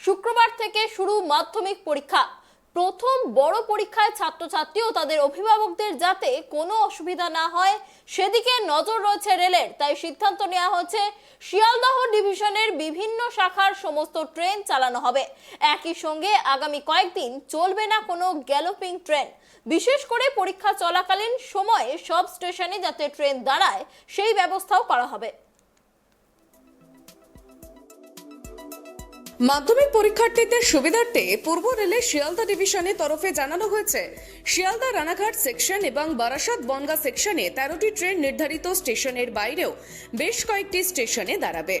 শুক্রবার থেকে শুরু মাধ্যমিক পরীক্ষা। প্রথম বড় পরীক্ষায় ছাত্রছাত্রী ও তাদের অভিভাবকদের যাতে কোনো অসুবিধা না হয় সেদিকে নজর রয়েছে রেলের। তাই সিদ্ধান্ত নেওয়া হচ্ছে শিয়ালদহ ডিভিশনের বিভিন্ন শাখার সমস্ত ট্রেন চালানো হবে। একই সঙ্গে আগামী কয়েকদিন চলবে না কোনো গ্যালোপিং ট্রেন। বিশেষ করে পরীক্ষা চলাকালীন সময়ে সব স্টেশনে যাতে ট্রেন দাঁড়ায় সেই ব্যবস্থাও করা হবে। মাধ্যমিক পরীক্ষার্থীদের সুবিধার্থে পূর্ব রেলের শিয়ালদা ডিভিশনের তরফে জানানো হয়েছে শিয়ালদা রানাঘাট সেকশন এবং বারাসাত বনগা সেকশনে 13টি ট্রেন নির্ধারিত স্টেশনের বাইরেও বেশ কয়েকটি স্টেশনে দাঁড়াবে।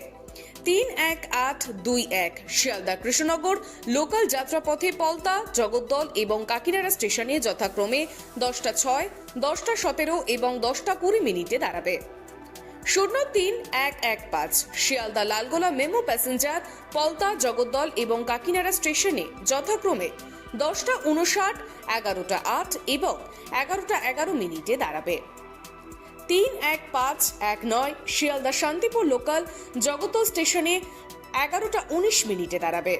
3-1-8-2-1 শিয়ালদা কৃষ্ণনগর লোকাল যাত্রাপথে পলতা, জগদ্দল এবং কাকিনাড়া স্টেশনে যথাক্রমে 10:06, 10:17 এবং 10:20 দাঁড়াবে। 03-115 শিয়ালদা লালগোলা মেমো প্যাসেঞ্জার পলতা, জগদ্দল এবং কাকিনাড়া স্টেশনে যথাক্রমে 10:59, 11:08 এবং 11:11 দাঁড়াবে। 3-15-19 শিয়ালদা শান্তিপুর লোকাল জগদ্দল স্টেশনে 11:19 দাঁড়াবে।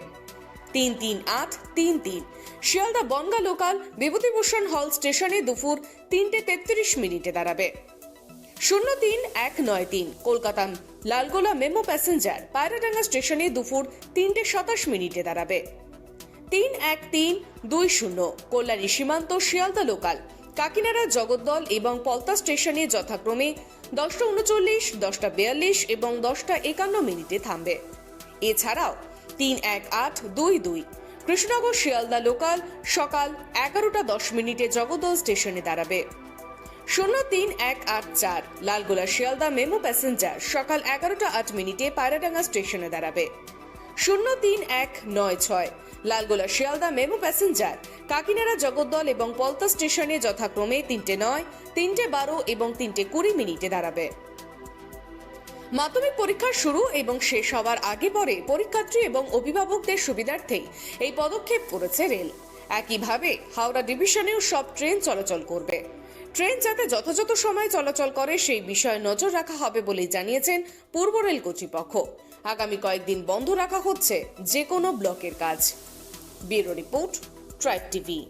3-3-8-3-3 শিয়ালদা বনগা লোকাল বিভূতিভূষণ হল স্টেশনে দুপুর 3:33 দাঁড়াবে। 03-193 কলকাতা লালগোলা মেমো প্যাসেঞ্জার পায়রাডাঙ্গা স্টেশনে দুপুর 3:27 দাঁড়াবে। 3-13-20 কল্যাণী সীমান্ত শিয়ালদা লোকাল কাকিনাড়া, জগদ্দল এবং পলতা স্টেশনে যথাক্রমে 10:39, 10:42 এবং 10:51 থামবে। এছাড়াও 3-18-22 কৃষ্ণনগর শিয়ালদা লোকাল সকাল 11:10 জগদ্দল স্টেশনে দাঁড়াবে। 03-184 লালগোলা শিয়ালদা মেমো প্যাসেঞ্জার সকাল 11:08 পায়রাডাঙ্গা স্টেশনে দাঁড়াবে। 03-196 লালগোলা শিয়ালদা মেমো প্যাসেঞ্জার কাকিনাড়া, জগদ্দল এবং পলতা স্টেশনে যথাক্রমে 3:09, 3:12 এবং 3:20 দাঁড়াবে। মাধ্যমিক পরীক্ষার শুরু এবং শেষ হওয়ার আগে পরে পরীক্ষার্থী এবং অভিভাবকদের সুবিধার্থেই এই পদক্ষেপ করেছে রেল। একইভাবে হাওড়া ডিভিশনেও সব ট্রেন চলাচল করবে। ট্রেন যাতে যথাযথ সময় চলাচল করে সেই বিষয়ে নজর রাখা হবে বলে জানিয়েছেন পূর্ব রেল কর্তৃপক্ষ। আগামী কয়েকদিন বন্ধ রাখা হচ্ছে যে কোনো ব্লকের কাজ। Bureau report, tribe TV.